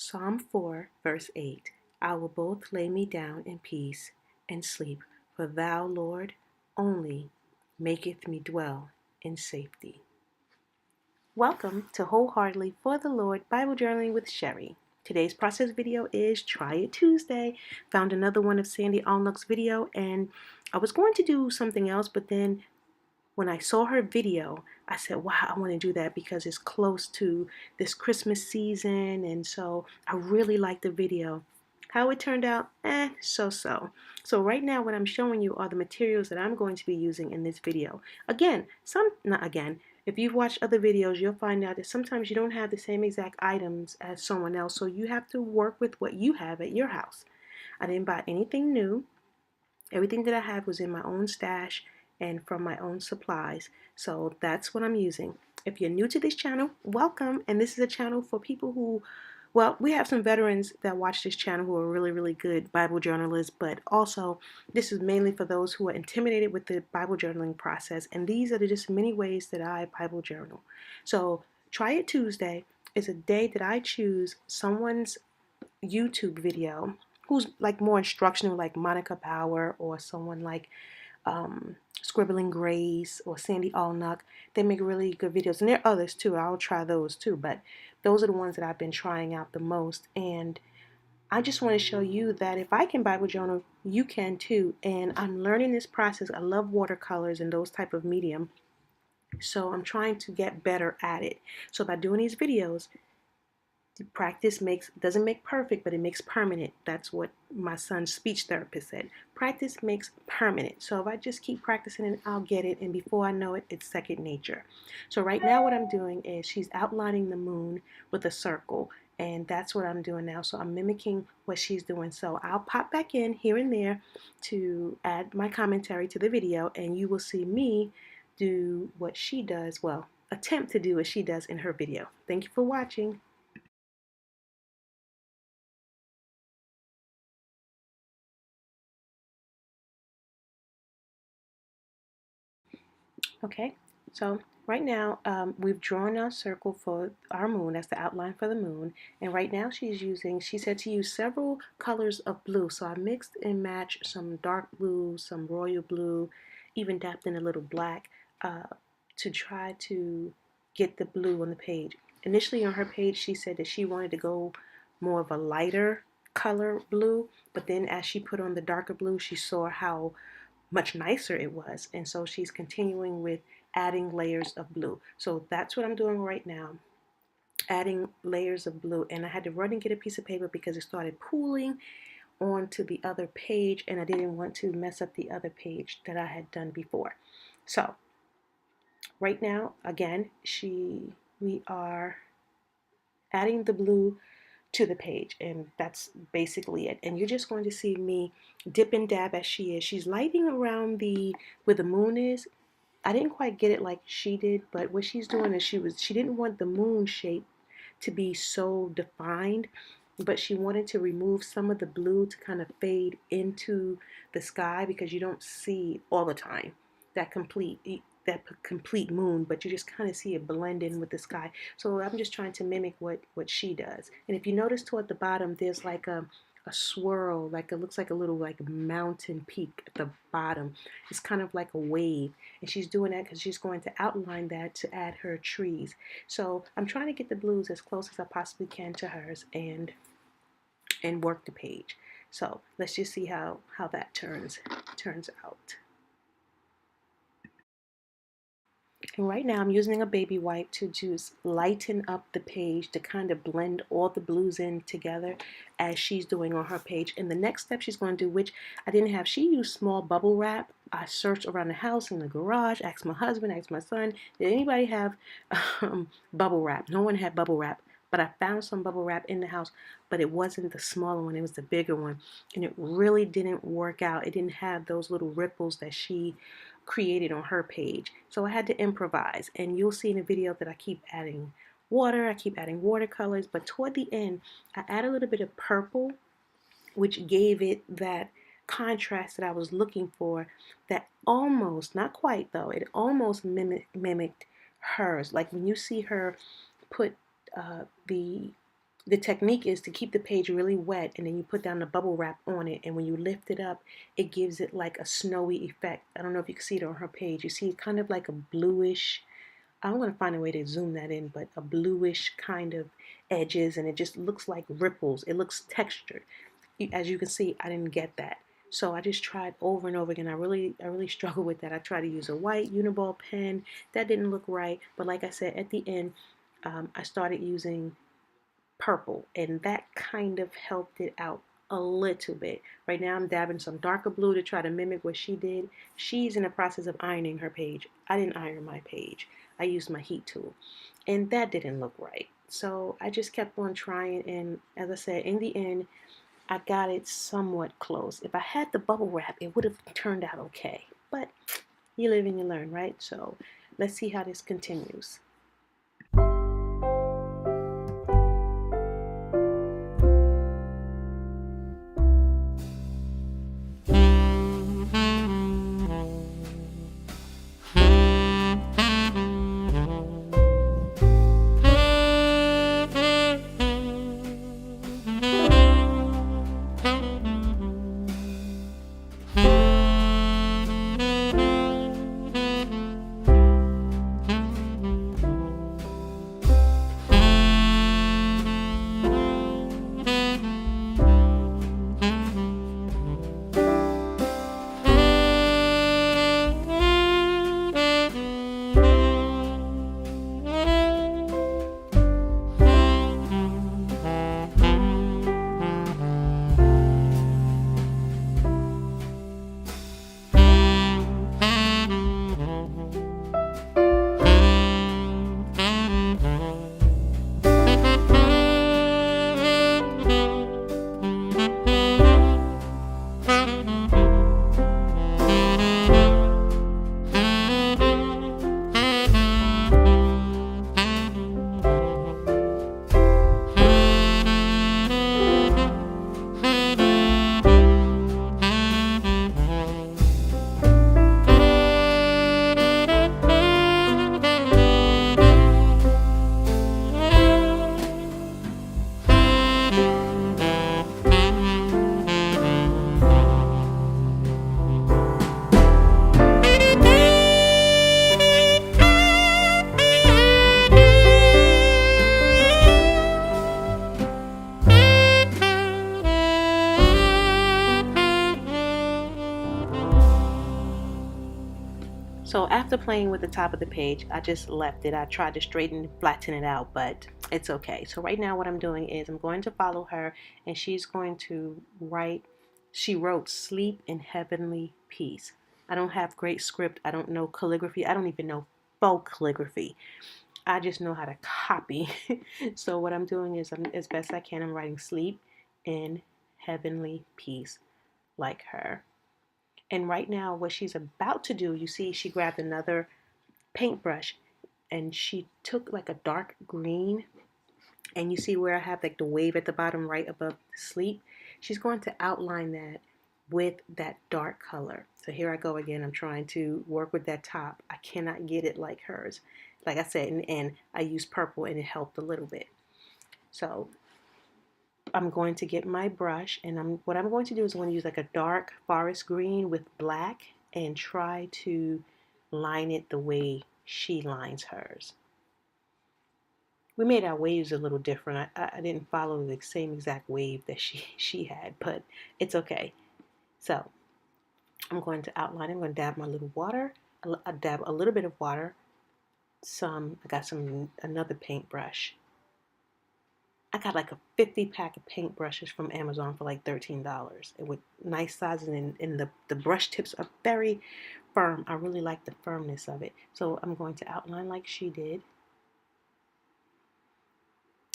Psalm 4, verse 8. I will both lay me down in peace and sleep, for thou, Lord, only maketh me dwell in safety. Welcome to Wholeheartedly for the Lord Bible Journaling with Sherry. Today's process video is Try It Tuesday. Found another one of Sandy Allnock's video, and I was going to do something else, but then when I saw her video, I said, wow, I want to do that because it's close to this Christmas season, and so I really liked the video. How it turned out, so-so. So right now what I'm showing you are the materials that I'm going to be using in this video. Not again, if you've watched other videos, you'll find out that sometimes you don't have the same exact items as someone else, so you have to work with what you have at your house. I didn't buy anything new. Everything that I have was in my own stash and from my own supplies. So that's what I'm using. If you're new to this channel, welcome. And this is a channel for people who, well, we have some veterans that watch this channel who are really, really good Bible journalists, but also this is mainly for those who are intimidated with the Bible journaling process. And these are just many ways that I Bible journal. So Try It Tuesday is a day that I choose someone's YouTube video who's like more instructional, like Monica Power or someone like Scribbling Grace or Sandy Allnock. They make really good videos, and there are others too. I'll try those too, but those are the ones that I've been trying out the most. And I just want to show you that if I can Bible journal, you can too. And I'm learning this process. I love watercolors and those type of medium, so I'm trying to get better at it. So by doing these videos, practice doesn't make perfect, but it makes permanent. That's what my son's speech therapist said. Practice makes permanent. So if I just keep practicing it, I'll get it, and before I know it, it's second nature. So right now what I'm doing is she's outlining the moon with a circle, and that's what I'm doing now. So I'm mimicking what she's doing. So I'll pop back in here and there to add my commentary to the video, and you will see me do what she does, well, attempt to do what she does in her video. Thank you for watching. Okay, so right now we've drawn our circle for our moon. That's the outline for the moon. And right now she said to use several colors of blue. So I mixed and matched some dark blue, some royal blue, even dapped in a little black uh, to try to get the blue on the page. Initially on her page, she said that she wanted to go more of a lighter color blue, but then as she put on the darker blue, she saw how much nicer it was. And so she's continuing with adding layers of blue. So that's what I'm doing right now, adding layers of blue. And I had to run and get a piece of paper because it started pooling onto the other page, and I didn't want to mess up the other page that I had done before. So right now, again, we are adding the blue to the page, and that's basically it. And you're just going to see me dip and dab as she is. She's lighting around where the moon is. I didn't quite get it like she did, but what she's doing is she didn't want the moon shape to be so defined, but she wanted to remove some of the blue to kind of fade into the sky, because you don't see all the time that complete moon, but you just kind of see it blend in with the sky. So I'm just trying to mimic what she does. And if you notice toward the bottom, there's like a swirl, like it looks like a little like mountain peak at the bottom. It's kind of like a wave, and she's doing that because she's going to outline that to add her trees. So I'm trying to get the blues as close as I possibly can to hers and work the page. So let's just see how that turns out. And right now I'm using a baby wipe to just lighten up the page to kind of blend all the blues in together as she's doing on her page. And the next step she's going to do, which I didn't have, she used small bubble wrap. I searched around the house, in the garage, asked my husband, asked my son, did anybody have bubble wrap? No one had bubble wrap. But I found some bubble wrap in the house, but it wasn't the smaller one, it was the bigger one. And it really didn't work out. It didn't have those little ripples that she created on her page. So I had to improvise, and you'll see in the video that I keep adding water, I keep adding watercolors, but toward the end I add a little bit of purple, which gave it that contrast that I was looking for, that almost, not quite though, it almost mimicked hers. Like when you see her put the The technique is to keep the page really wet, and then you put down the bubble wrap on it, and when you lift it up, it gives it like a snowy effect. I don't know if you can see it on her page. You see kind of like a bluish, I'm going to find a way to zoom that in, but a bluish kind of edges, and it just looks like ripples. It looks textured. As you can see, I didn't get that. So I just tried over and over again. I really struggled with that. I tried to use a white uniball pen. That didn't look right. But like I said, at the end, I started using purple, and that kind of helped it out a little bit. Right now I'm dabbing some darker blue to try to mimic what she did. She's in the process of ironing her page. I didn't iron my page. I used my heat tool, and that didn't look right. So I just kept on trying, and as I said, in the end, I got it somewhat close. If I had the bubble wrap, it would have turned out okay. But you live and you learn, right? So let's see how this continues. So after playing with the top of the page, I just left it. I tried to straighten and flatten it out, but it's okay. So right now what I'm doing is I'm going to follow her, and she's going to write, she wrote sleep in heavenly peace. I don't have great script. I don't know calligraphy. I don't even know faux calligraphy. I just know how to copy. So what I'm doing is, as best I can, I'm writing sleep in heavenly peace like her. And right now, what she's about to do, you see, she grabbed another paintbrush, and she took like a dark green, and you see where I have like the wave at the bottom right above sleep. She's going to outline that with that dark color. So here I go again. I'm trying to work with that top. I cannot get it like hers. Like I said, and I used purple, and it helped a little bit. So I'm going to get my brush, and what I'm going to do is I'm going to use like a dark forest green with black and try to line it the way she lines hers. We made our waves a little different. I didn't follow the same exact wave that she had, but it's okay. So I'm going to outline. I'm going to dab my little water. I dab a little bit of water. I got another paintbrush. I got like a 50 pack of paintbrushes from Amazon for like $13. With nice sizes, and the brush tips are very firm. I really like the firmness of it. So I'm going to outline like she did.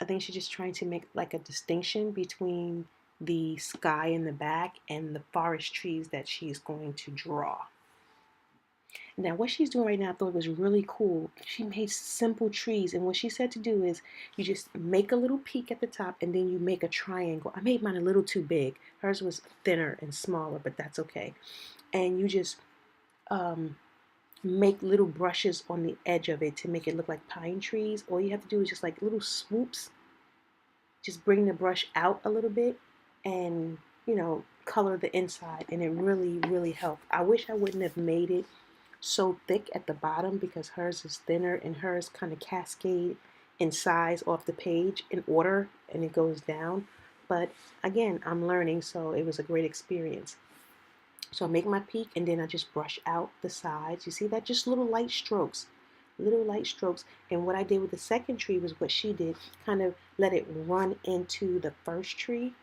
I think she's just trying to make like a distinction between the sky in the back and the forest trees that she's going to draw. Now, what she's doing right now, I thought was really cool. She made simple trees, and what she said to do is you just make a little peak at the top, and then you make a triangle. I made mine a little too big. Hers was thinner and smaller, but that's okay. And you just make little brushes on the edge of it to make it look like pine trees. All you have to do is just like little swoops, just bring the brush out a little bit and, color the inside. And it really, really helped. I wish I wouldn't have made it so thick at the bottom because hers is thinner and hers kind of cascade in size off the page in order and it goes down. But again, I'm learning, so it was a great experience. So I make my peak and then I just brush out the sides. You see that? Just little light strokes. Little light strokes. And what I did with the second tree was what she did, kind of let it run into the first tree.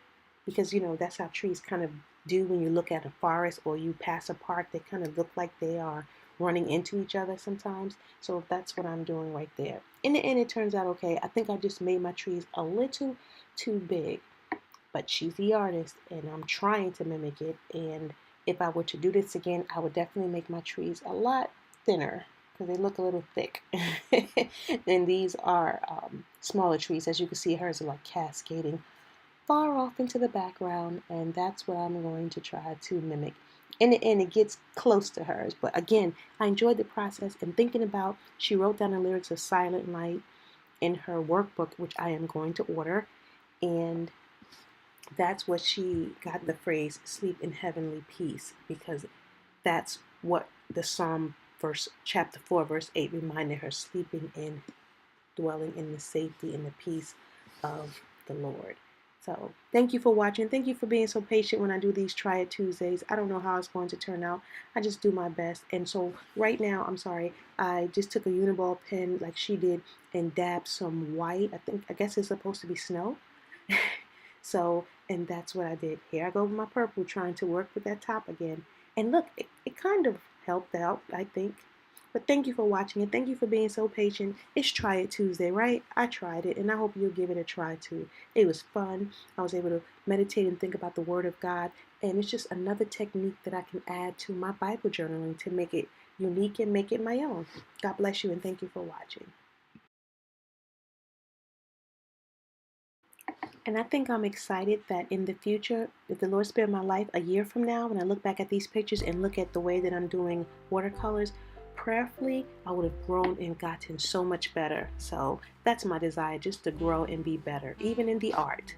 Because, that's how trees kind of do when you look at a forest or you pass a park. They kind of look like they are running into each other sometimes. So that's what I'm doing right there. In the end, it turns out okay. I think I just made my trees a little too big. But she's the artist and I'm trying to mimic it. And if I were to do this again, I would definitely make my trees a lot thinner because they look a little thick. And these are smaller trees. As you can see, hers are like cascading far off into the background, and that's what I'm going to try to mimic. In the end, it gets close to hers. But again, I enjoyed the process and thinking about, she wrote down the lyrics of Silent Night in her workbook, which I am going to order. And that's what she got the phrase sleep in heavenly peace, because that's what the Psalm chapter 4 verse 8 reminded her, sleeping in, dwelling in the safety and the peace of the Lord. So thank you for watching. Thank you for being so patient when I do these Try It Tuesdays. I don't know how it's going to turn out. I just do my best. And so right now, I'm sorry, I just took a Uniball pen like she did and dabbed some white. I guess it's supposed to be snow. So, and that's what I did. Here I go with my purple, trying to work with that top again. And look, it kind of helped out, I think. But thank you for watching and thank you for being so patient. It's Try It Tuesday, right? I tried it and I hope you'll give it a try too. It was fun. I was able to meditate and think about the Word of God. And it's just another technique that I can add to my Bible journaling to make it unique and make it my own. God bless you and thank you for watching. And I think I'm excited that in the future, if the Lord spared my life a year from now, when I look back at these pictures and look at the way that I'm doing watercolors, prayerfully, I would have grown and gotten so much better. So that's my desire, just to grow and be better, even in the art.